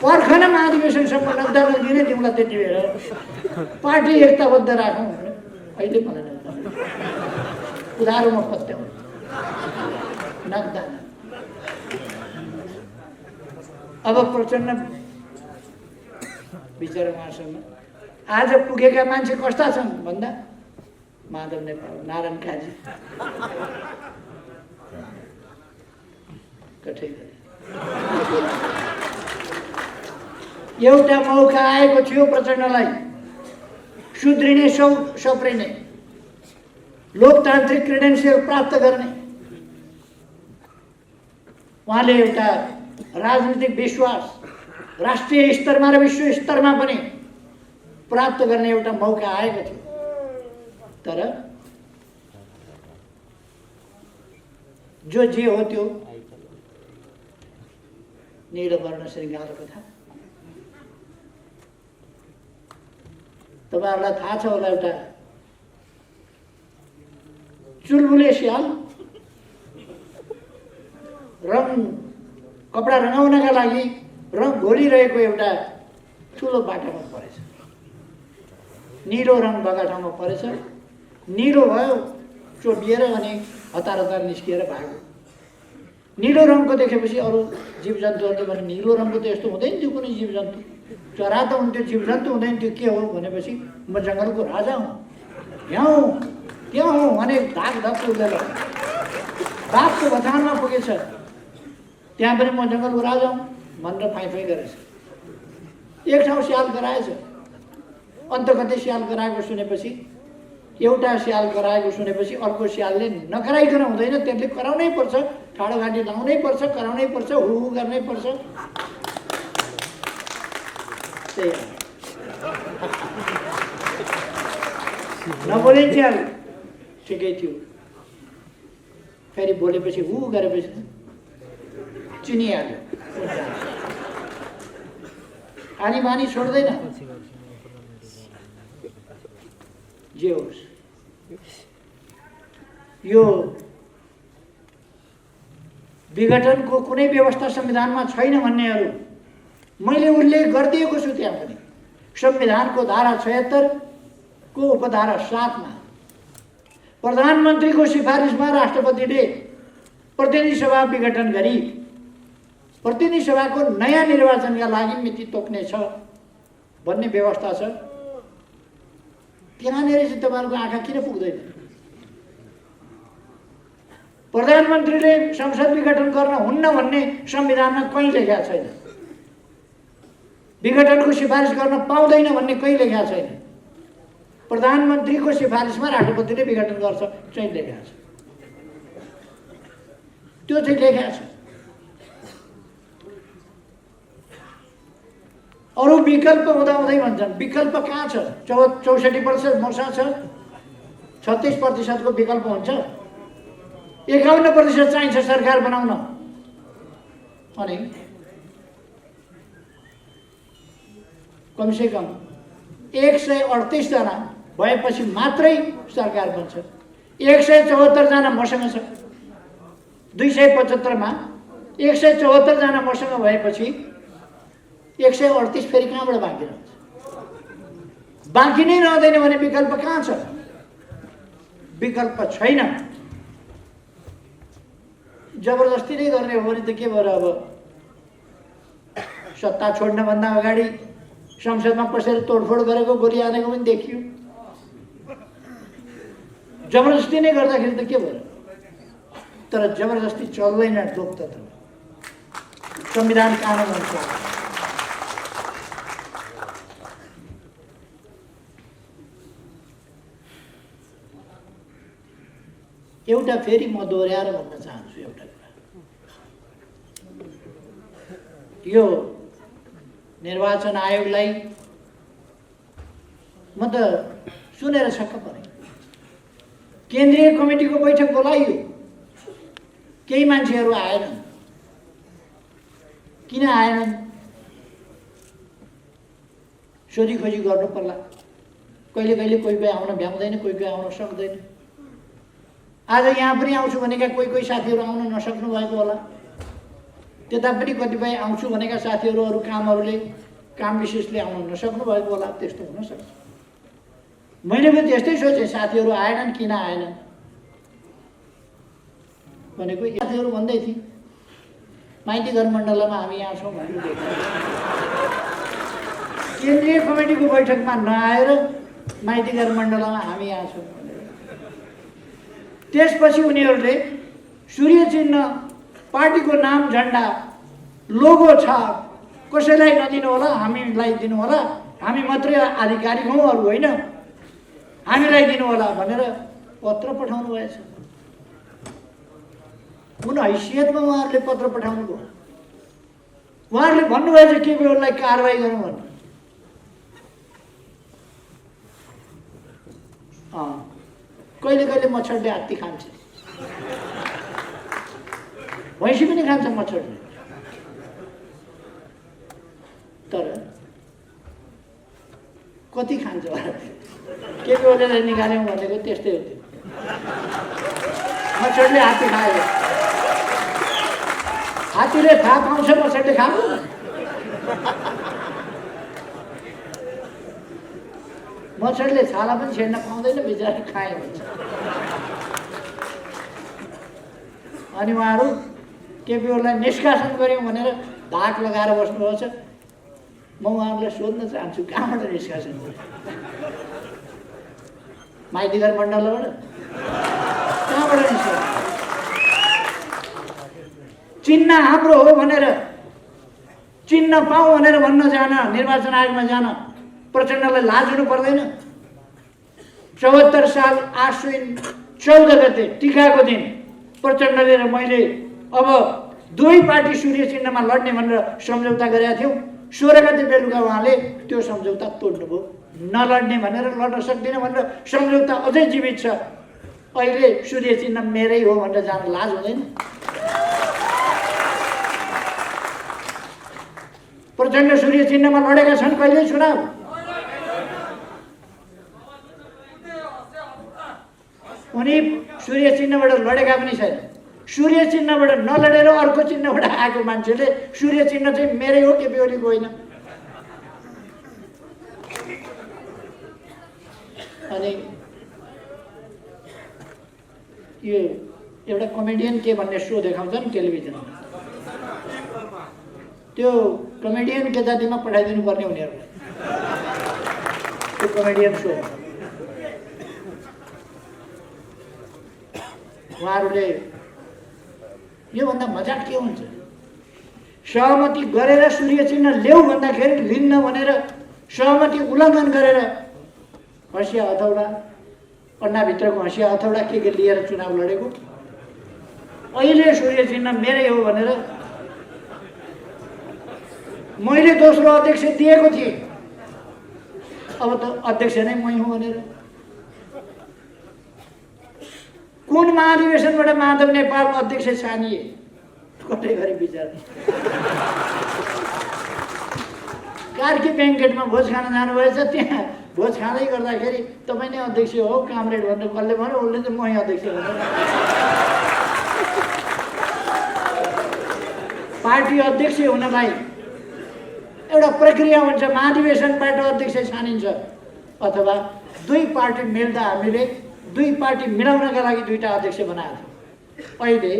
पर्खन महाधिवेशनसम्म नक्दा नदिने तिमीलाई त्यति बेर पार्टी एकताबद्ध राखौँ भने अहिले मलाई नक्दा उधारोमा पत्याउँ नक्दा। अब प्रचण्ड विचार उहाँसँग आज पुगेका मान्छे कस्ता छन् भन्दा माधव नेपाल, नारायण काजी कठै एउटा मौका आएको थियो प्रचण्डलाई सुध्रिने, सप्रिने, लोकतान्त्रिक क्रेडेन्सियल प्राप्त गर्ने। उहाँले एउटा राजनीतिक विश्वास राष्ट्रिय स्तरमा र विश्व स्तरमा पनि प्राप्त गर्ने एउटा मौका आएको थियो। तर जो जे हो त्यो नीलवर्ण श्रृङ्गारको था। तपाईँहरूलाई थाहा छ होला, एउटा चुलबुले स्याल कपडा रङाउनका लागि रङ घोलिरहेको एउटा ठुलो बाटामा परेछ। निलो रङ भएका ठाउँमा परेछ, निलो भयो, चोबिएर अनि हतार निस्किएर भाग्यो। निलो रङको देखेपछि अरू जीवजन्तुहरूले भने निलो रङको त यस्तो हुँदैन थियो कुनै जीवजन्तु, चरा त हुन्थ्यो, जीवजन्तु हुँदैन थियो, के हो भनेपछि म जङ्गलको राजा हुँ, यहाँ हुँ त्यहाँ हुँ भने धाक धक्क उडेर बाघको बथानमा पुगेछ, त्यहाँ पनि म जङ्गलको राजा हुँ भनेर फाइफाइ गरेछ। एक ठाउँ स्याल कराएछ, अन्त कतै स्याल कराएको सुनेपछि, एउटा स्याल कराएको सुनेपछि अर्को स्यालले नकराइकन हुँदैन, त्यसले कराउनै पर्छ, ठाडो घाँटी लाउनै पर्छ, कराउनै पर्छ, हुहु गर्नै पर्छ। त्यही नबोले स्याल ठिकै थियो, फेरि बोलेपछि हु गरेपछि चिनिहाल्यो। आनी बानी छोड्दैन। जे होस्, यो विघटनको कुनै व्यवस्था संविधानमा छैन भन्नेहरू मैले उल्लेख गरिदिएको छु। त्यहाँ पनि संविधानको धारा 76 को उपधारा 7 मा प्रधानमन्त्रीको सिफारिसमा राष्ट्रपतिले प्रतिनिधि सभा विघटन गरी प्रतिनिधि सभाको नयाँ निर्वाचनका लागि मिति तोक्नेछ भन्ने व्यवस्था छ। त्यहाँनिर चाहिँ तपाईँहरूको आँखा किन पुग्दैन? प्रधानमन्त्रीले संसद विघटन गर्न हुन्न भन्ने संविधानमा कहीँ लेखेको छैन। विघटनको सिफारिस गर्न पाउँदैन भन्ने कहीँ लेखेको छैन। प्रधानमन्त्रीको सिफारिसमा राष्ट्रपतिले विघटन गर्छ चाहिँ लेखेको छ। त्यो चाहिँ लेखेको छ। अरू विकल्प हुँदाहुँदै भन्छन्। विकल्प कहाँ छ? 64% मसा छ, 36% विकल्प हुन्छ, 51% चाहिन्छ सरकार बनाउन। अनि कमसेकम 138 जना भएपछि मात्रै सरकार बन्छ। 174 जना मसँग छ। 275 मा 174 जना मसँग भएपछि 138 फेरि कहाँबाट बाँकी रहन्छ? बाँकी नै रहँदैन भने विकल्प कहाँ छ? विकल्प छैन। जबरजस्ती नै गर्ने हो भने त के भयो? अब सत्ता छोड्नभन्दा अगाडि संसदमा पसेर तोडफोड गरेको, गोली हानेको पनि देखियो। जबरजस्ती नै गर्दाखेरि त के भयो? तर जबरजस्ती चल्दैन लोकतन्त्र। संविधान कानुन अनुसार एउटा फेरि म दोहोऱ्याएर भन्न चाहन्छु एउटा कुरा। यो निर्वाचन आयोगलाई म त सुनेर छक्क परेँ। केन्द्रीय कमिटीको बैठक बोलाइयो, केही मान्छेहरू आएनन्। किन आएनन्? सोधी खोजी गर्नु पर्ला। कहिले कहिले कोही कोही आउन भ्याउँदैन, कोही कोही आउन सक्दैन। आज यहाँ पनि आउँछु भनेका कोही साथीहरू आउन नसक्नु भएको होला। त्यता पनि कतिपय आउँछु भनेका साथीहरू अरू काम विशेषले आउन नसक्नु भएको होला। त्यस्तो हुन सक्छ। मैले पनि त्यस्तै सोचेँ, साथीहरू आएनन्, किन आएनन् भनेको साथीहरू भन्दै थिए माइती घर मण्डलमा हामी यहाँ छौँ भनेर देखेँ। केन्द्रीय कमिटीको बैठकमा नआएर माइती घर मण्डलमा हामी यहाँ छौँ। त्यसपछि उनीहरूले सूर्य चिन्ह, पार्टीको नाम, झन्डा, लोगो छ, कसैलाई नदिनु होला, हामीलाई दिनु होला, हामी मात्रै आधिकारिक हौँ, अरू होइन, हामीलाई दिनु होला भनेर पत्र पठाउनु भएछ। कुन हैसियतमा उहाँहरूले पत्र पठाउनु भयो? उहाँहरूले भन्नुभएछ केपीओलीलाई कारवाही गरौँ भन्नु। कहिले कहिले मच्छरले हात्ती खान्छ, भैँसी पनि खान्छ मच्छरले। तर कति खान्छ? केपीओलीलाई निकाल्यौँ भनेको त्यस्तै हो। त्यो मच्छरले हात्ती खायो। हात्तीले थाहा पाउँछ मच्छरले खानु। मच्छरले छाला पनि छेड्न पाउँदैन, बिचरा खायो भन्छ। अनि उहाँहरू केपीओलीलाई निष्कासन गऱ्यौँ भनेर धाक लगाएर बस्नुभएको छ। म उहाँहरूलाई सोध्न चाहन्छु, कहाँबाट निष्कासन गर्यो? माइतीघर मण्डलबाट? कहाँबाट निष्कासन? चिन्ह हाम्रो हो भनेर, चिन्ह पाऊ भनेर भन्न जान, निर्वाचन आयोगमा जान प्रचण्डलाई लाज हुनु पर्दैन? 74 साल आश्विन 14 गते टीकाको दिन प्रचण्डले र मैले अब दुवै पार्टी सूर्य चिन्हमा लड्ने भनेर सम्झौता गरेका थियौँ। 16 गते बेलुका उहाँले त्यो सम्झौता तोड्नुभयो। नलड्ने भनेर, लड्न सक्दिनँ भनेर सम्झौता अझै जीवित छ। अहिले सूर्य चिन्ह मेरै हो भनेर जान लाज हुँदैन? प्रचण्ड सूर्य चिन्हमा लडेका छन् कहिले चुनाव? उनी सूर्य चिन्हबाट लडेका पनि छैन। सूर्य चिन्हबाट नलडेर अर्को चिन्हबाट आएको मान्छेले सूर्य चिन्ह चाहिँ मेरै हो, केपीओलीको होइन। अनि यो एउटा कमेडियन के भन्ने सो देखाउँछन् टेलिभिजनमा, त्यो कमेडियन के जातिमा पठाइदिनु पर्ने उनीहरूलाई, त्यो कमेडियन सो। उहाँहरूले योभन्दा मजाक के हुन्छ? सहमति गरेर सूर्य चिन्ह ल्याऊ भन्दाखेरि लिन्न भनेर सहमति उल्लङ्घन गरेर हँसिया हथौडा, अन्नाभित्रको हँसिया हथौडा के लिएर चुनाव लडेको। अहिले सूर्य चिन्ह मेरै हो भनेर मैले दोस्रो अध्यक्ष दिएको थिएँ, अब त अध्यक्ष नै मै हुँ भनेर। कुन महाधिवेशनबाट माधव नेपाल अध्यक्ष छानिए? कतै गरी विचार। कार्की ब्याङ्केटमा भोज खान जानुभएछ, त्यहाँ भोज खाँदै गर्दाखेरि तपाईँ नै अध्यक्ष हो कामरेड भनेर कसले भन्यो? उसले त मै अध्यक्ष हो। पार्टी अध्यक्ष हुनलाई एउटा प्रक्रिया हुन्छ, महाधिवेशनबाट अध्यक्ष छानिन्छ, अथवा दुई पार्टी मिल्दा हामीले दुई पार्टी मिलाउनका लागि दुईटा अध्यक्ष बनाएको थियौँ। अहिले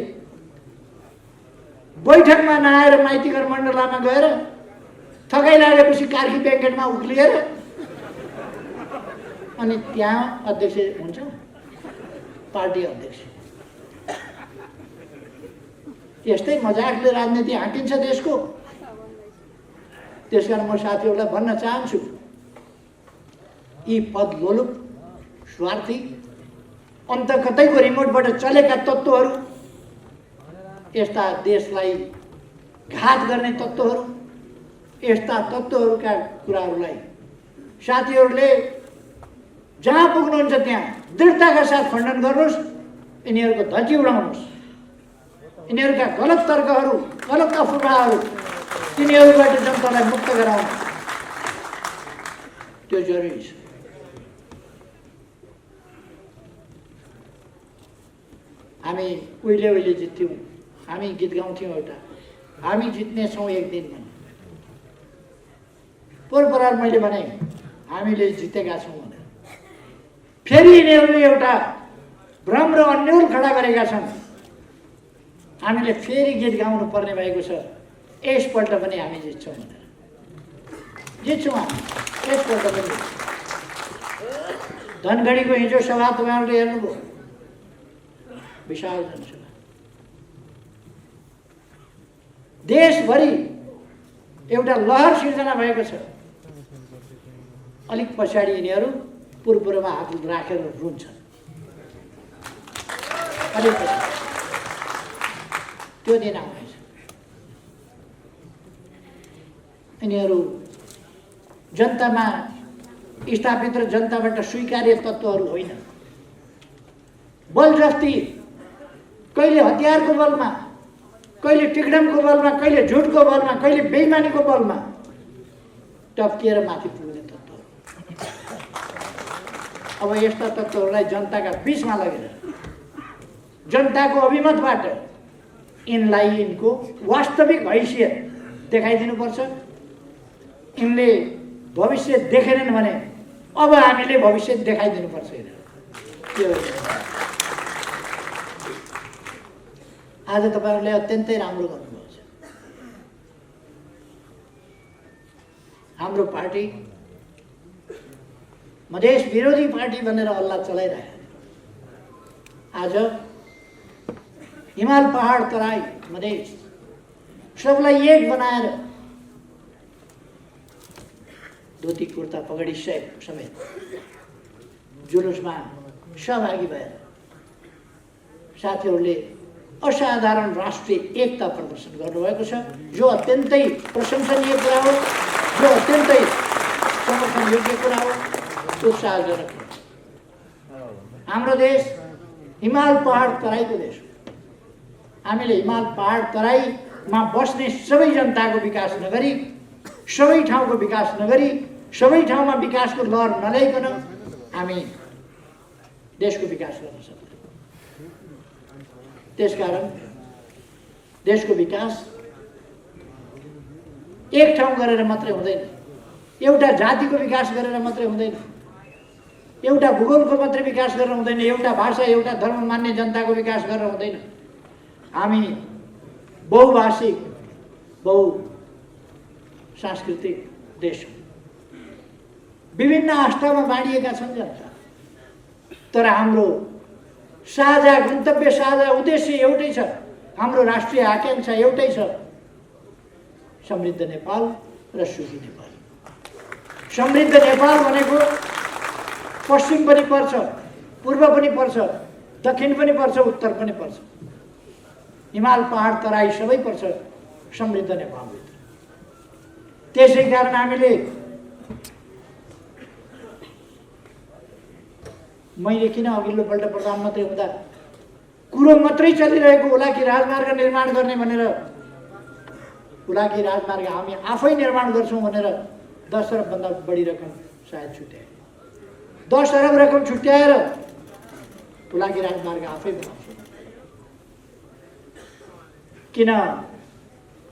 बैठकमा नआएर माइतीघर मण्डलामा गएर थकाइ लागेपछि कार्की ब्याङ्केटमा उक्लिएर अनि त्यहाँ अध्यक्ष हुन्छ, पार्टी अध्यक्ष। यस्तै मजाकले राजनीति हाँकिन्छ देशको। त्यसकारण म साथीहरूलाई भन्न चाहन्छु, यी पद लोलुप, स्वार्थी, अन्त कतैको रिमोटबाट चलेका तत्त्वहरू, यस्ता देशलाई घात गर्ने तत्त्वहरू, यस्ता तत्त्वहरूका कुराहरूलाई साथीहरूले जहाँ पुग्नुहुन्छ त्यहाँ दृढताका साथ खण्डन गर्नुहोस्, यिनीहरूको धज्जी उडाउनुहोस्, यिनीहरूका गलत तर्कहरू, गलत अफवाहहरू, तिनीहरूबाट जनतालाई मुक्त गराउनु त्यो जरुरी छ। हामी उहिले जित्थ्यौँ, हामी गीत गाउँथ्यौँ एउटा, हामी जित्नेछौँ एक दिन भने। पोहोर मैले भने हामीले जितेका छौँ भनेर। फेरि यिनीहरूले एउटा भ्रम र अन्यल खडा गरेका छन्, हामीले फेरि गीत गाउनु पर्ने भएको छ, यसपल्ट पनि हामी जित्छौँ भनेर। जित्छौँ हामी यसपल्ट पनि। धनगढीको हिजो सभा तपाईँहरूले हेर्नुभयो, विशाल जनसभा, देशभरि एउटा लहर सिर्जना भएको छ। अलिक पछाडि यिनीहरू पूर्वमा हात राखेर रुन्छन्, अलिक पछाडि त्यो दिन आउँदैछ। यिनीहरू जनतामा स्थापित र जनताबाट स्वीकार्य तत्त्वहरू होइन। बलजफ्ती, कहिले हतियारको बलमा, कहिले टिकडमको बलमा, कहिले झुटको बलमा, कहिले बेइमानीको बलमा टप्किएर माथि पुग्ने तत्त्वहरू। अब यस्ता तत्त्वहरूलाई जनताका बिचमा लगेर जनताको अभिमतबाट यिनलाई यिनको वास्तविक हैसियत देखाइदिनुपर्छ। यिनले भविष्य देखेनन् भने अब हामीले भविष्य देखाइदिनुपर्छ। आज तपाईहरूले अत्यन्तै राम्रो गर्नुभएको छ। हाम्रो पार्टी मधेस विरोधी पार्टी भनेर हल्ला चलाइरहेको, आज हिमाल पहाड तराई मधेस सबलाई एक बनाएर धोती कुर्ता पगडी समेत जुलुसमा सहभागी भएर साथीहरूले असाधारण राष्ट्रिय एकता प्रदर्शन गर्नुभएको छ, जो अत्यन्तै प्रशंसनीय कुरा हो, जो अत्यन्तै समर्थन योग्य कुरा हो, उत्साहजनक हो। हाम्रो देश हिमाल पहाड तराईको देश हो। हामीले हिमाल पहाड तराईमा बस्ने सबै जनताको विकास नगरी, सबै ठाउँको विकास नगरी, सबै ठाउँमा विकासको लहर नल्याइकन हामी देशको विकास गर्न सक्छौँ। त्यसकारण देशको विकास एक ठाउँ गरेर मात्रै हुँदैन, एउटा जातिको विकास गरेर मात्रै हुँदैन, एउटा भूगोलको मात्रै विकास गरेर हुँदैन, एउटा भाषा एउटा धर्म मान्ने जनताको विकास गरेर हुँदैन। हामी बहुभाषिक बहुसांस्कृतिक देश हौँ। विभिन्न आस्थामा बाँडिएका छन् जनता, तर हाम्रो साझा गन्तव्य, साझा उद्देश्य एउटै छ। हाम्रो राष्ट्रिय आकांक्षा एउटै छ, समृद्ध नेपाल र सुखी नेपाल। समृद्ध नेपाल भनेको पश्चिम पनि पर्छ, पूर्व पनि पर्छ, दक्षिण पनि पर्छ, उत्तर पनि पर्छ, हिमाल पहाड तराई सबै पर्छ समृद्ध नेपालभित्र। त्यसै कारण हामीले मैले किन अघिल्लोपल्ट प्रधानमन्त्री हुँदा कुरो मात्रै चलिरहेको हुलाकी राजमार्ग निर्माण गर्ने भनेर, हुलाकी राजमार्ग हामी आफै निर्माण गर्छौँ भनेर 10 अरबभन्दा बढी रकम सायद छुट्याए। 10 अरब रकम छुट्याएर हुलाकी राजमार्ग आफै बनाउँछौँ। किन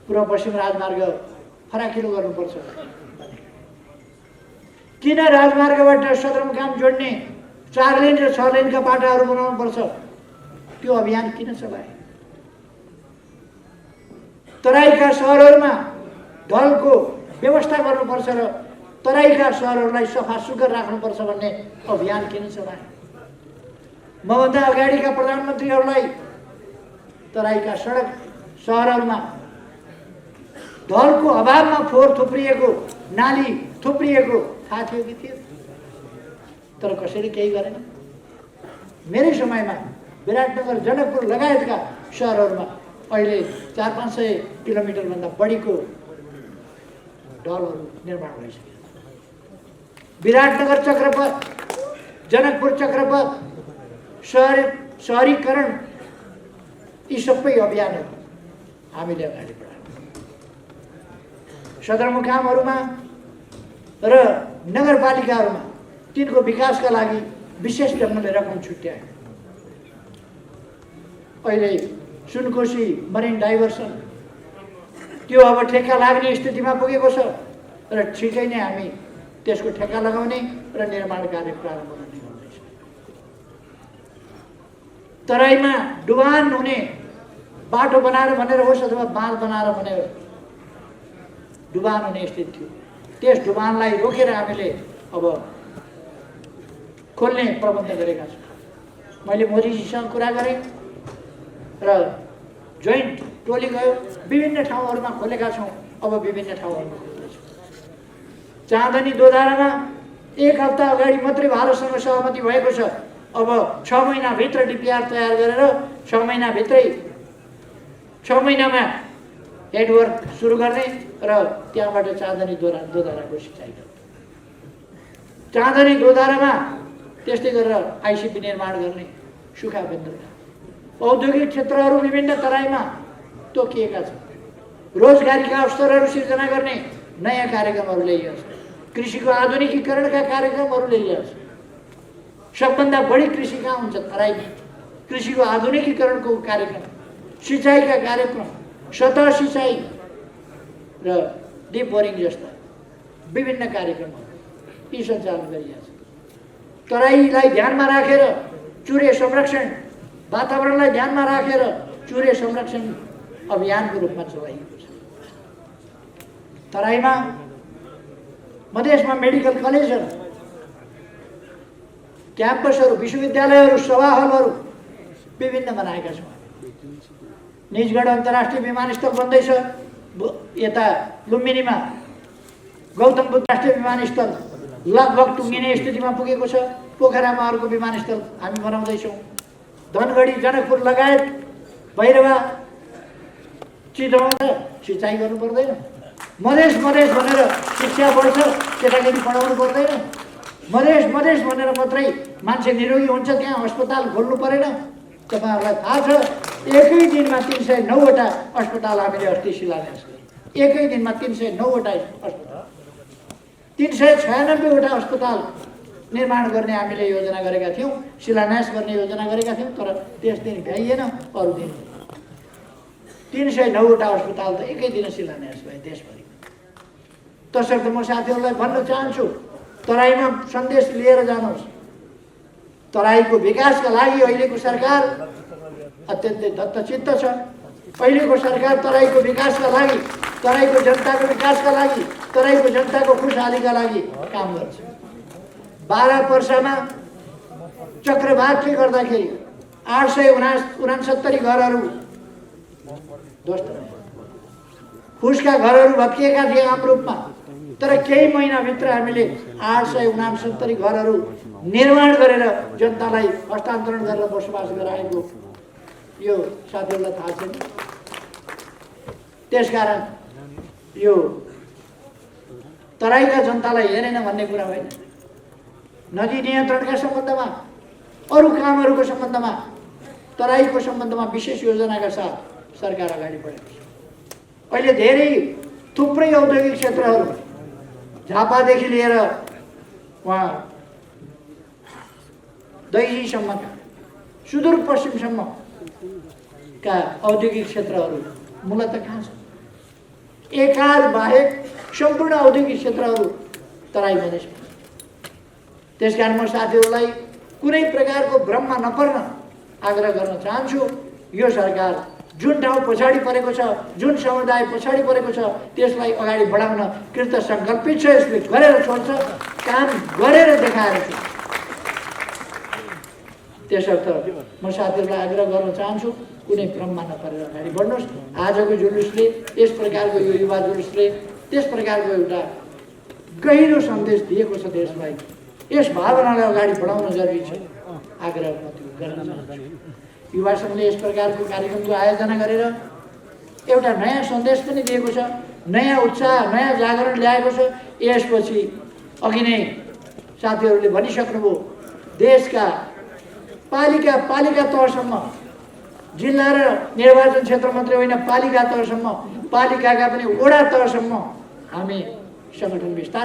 पूर्व पश्चिम राजमार्ग फराकिलो गर्नुपर्छ? किन राजमार्गबाट सदरमुकाम जोड्ने 4 लेन र 6 लेनका बाटाहरू बनाउनु पर्छ? त्यो अभियान किन चलाए? तराईका सहरहरूमा ढलको व्यवस्था गर्नुपर्छ र तराईका सहरहरूलाई सफा सुग्घर राख्नुपर्छ भन्ने अभियान किन चलाए? मभन्दा अगाडिका प्रधानमन्त्रीहरूलाई तराईका सडक सहरहरूमा ढलको अभावमा फोहोर थुप्रिएको, नाली थुप्रिएको थाहा थियो कि थियो? तर कसैले केही गरेन। मेरै समयमा विराटनगर, जनकपुर लगायतका सहरहरूमा अहिले 400-500 किलोमिटरभन्दा बढीको ढलहरू निर्माण भइसक्यो। विराटनगर चक्रपथ, जनकपुर चक्रपथ, सहरीकरण, यी सबै अभियानहरू हामीले अगाडि बढायौँ। सदरमुकामहरूमा र नगरपालिकाहरूमा तिनको विकासका लागि विशेष ढङ्गले रकम छुट्यायो। अहिले सुनकोशी मरिन डाइभर्सन त्यो अब ठेक्का लाग्ने स्थितिमा पुगेको छ र छिटै नै हामी त्यसको ठेक्का लगाउने र निर्माण कार्य प्रारम्भ गर्ने गर्दैछौँ। तराईमा डुबान हुने बाटो बनाएर भनेर होस् अथवा बाँध बनाएर भनेर डुबान हुने स्थिति थियो, त्यस डुबानलाई रोकेर हामीले अब खोल्ने प्रबन्ध गरेका छौँ। मैले मोदीजीसँग कुरा गरेँ र जोइन्ट टोली गयो, विभिन्न ठाउँहरूमा खोलेका छौँ। अब विभिन्न ठाउँहरूमा खोल्दैछौँ। चाँदनी दोधारामा 1 हप्ता अगाडि मात्रै भारतसँग सहमति भएको छ। अब 6 महिनाभित्र डिपिआर तयार गरेर 6 महिनामा हेडवर्क सुरु गर्ने र त्यहाँबाट चाँदनी दोधाराको सिँचाइ गर्ने। चाँदनी दोधारामा त्यस्तै गरेर आइसिपी निर्माण गर्ने, सुखा बन्दरगाह, औद्योगिक क्षेत्रहरू विभिन्न तराईमा तोकिएका छन्। रोजगारीका अवसरहरू सिर्जना गर्ने नयाँ कार्यक्रमहरू ल्याइएको छ। कृषिको आधुनिकीकरणका कार्यक्रमहरू ल्याइएको छ। सबभन्दा बढी कृषि कहाँ हुन्छ? तराईमा। कृषिको आधुनिकीकरणको कार्यक्रम, सिँचाइका कार्यक्रम, सतह सिँचाइ र डिप बोरिङ जस्ता विभिन्न कार्यक्रमहरू यी सञ्चालन गरिएको छ। तराईलाई ध्यानमा राखेर चुरे संरक्षण, वातावरणलाई ध्यानमा राखेर चुरे संरक्षण अभियानको रूपमा चलाइएको छ। तराईमा मधेसमा मेडिकल कलेजहरू, क्याम्पसहरू, विश्वविद्यालयहरू, सभा हलहरू विभिन्न बनाएका छौँ। निजगढ अन्तर्राष्ट्रिय विमानस्थल बन्दैछ। यता लुम्बिनीमा गौतम बुद्ध राष्ट्रिय विमानस्थल लगभग टुङ्गिने स्थितिमा पुगेको छ। पोखरामा अर्को विमानस्थल हामी बनाउँदैछौँ। धनगढी, जनकपुर लगायत भैरवा, चितवनमा सिँचाइ गर्नु पर्दैन। मधेस भनेर शिक्षा बढ्छ, केटाकेटी पढाउनु पर्दैन। मधेस भनेर मात्रै मान्छे निरोगी हुन्छ, त्यहाँ अस्पताल खोल्नु परेन। तपाईँहरूलाई थाहा छ, एकै दिनमा 309वटा अस्पताल हामीले अस्ति शिलान्यास गऱ्यौँ। एकै दिनमा 309वटा अस्पताल, 396वटा अस्पताल निर्माण गर्ने हामीले योजना गरेका थियौँ, शिलान्यास गर्ने योजना गरेका थियौँ। तर त्यस दिन भ्याइएन, अरू दिन 309वटा अस्पताल त एकै दिन शिलान्यास भए देशभरि। तसर्थ म साथीहरूलाई भन्न चाहन्छु, तराईमा सन्देश लिएर जानुहोस्। तराईको विकासका लागि अहिलेको सरकार अत्यन्तै दत्तचित्त छ। अहिलेको सरकार तराईको विकासका लागि, तराईको जनताको विकासका लागि, तराईको जनताको खुशहालीका लागि काम गर्छ। 12 वर्षमा चक्रवातले गर्दाखेरि 869 घरहरू ध्वस्त भए। फुसका घरहरू भत्किएका थिए आम रूपमा, तर केही महिनाभित्र हामीले 869 घरहरू निर्माण गरेर जनतालाई हस्तान्तरण गरेर बसोबास गराएको यो साथीहरूलाई थाहा छैन। त्यसकारण यो तराईका जनतालाई हेरेन भन्ने कुरा होइन। नदी नियन्त्रणका सम्बन्धमा, अरू कामहरूको सम्बन्धमा, तराईको सम्बन्धमा विशेष योजनाका साथ सरकार अगाडि बढेको छ। अहिले धेरै थुप्रै औद्योगिक क्षेत्रहरू झापादेखि लिएर वहाँ दैहीसम्मका सुदूरपश्चिमसम्मका औद्योगिक क्षेत्रहरू मूलतः कहाँ छन्? एकाध बाहेक सम्पूर्ण औद्योगिक क्षेत्रहरू तराई मधेसमा। त्यसकारण म साथीहरूलाई कुनै प्रकारको भ्रममा नपर्न आग्रह गर्न चाहन्छु। यो सरकार जुन ठाउँ पछाडि परेको छ, जुन समुदाय पछाडि परेको छ, त्यसलाई अगाडि बढाउन कृत सङ्कल्पित छ। यसले गरेर छोड्छ, काम गरेर देखाएर छ। त्यसर्थ म साथीहरूलाई आग्रह गर्न चाहन्छु, कुनै भ्रममा नपरेर अगाडि बढ्नुहोस्। आजको जुलुसले, यस प्रकारको यो युवा जुलुसले त्यस प्रकारको एउटा गहिरो सन्देश दिएको छ देशलाई। यस भावनालाई अगाडि बढाउन जरुरी छ। आग्रह गर्न चाहन्छु। युवा सङ्घले यस प्रकारको कार्यक्रमको आयोजना गरेर एउटा नयाँ सन्देश पनि दिएको छ, नयाँ उत्साह, नयाँ जागरण ल्याएको छ। यसपछि अघि नै साथीहरूले भनिसक्नुभयो, देशका पालिका तहसम्म, जिल्ला र निर्वाचन क्षेत्र मात्रै होइन, पालिका तहसम्म, पालिकाका पनि वडा तहसम्म हामी सङ्गठन विस्तार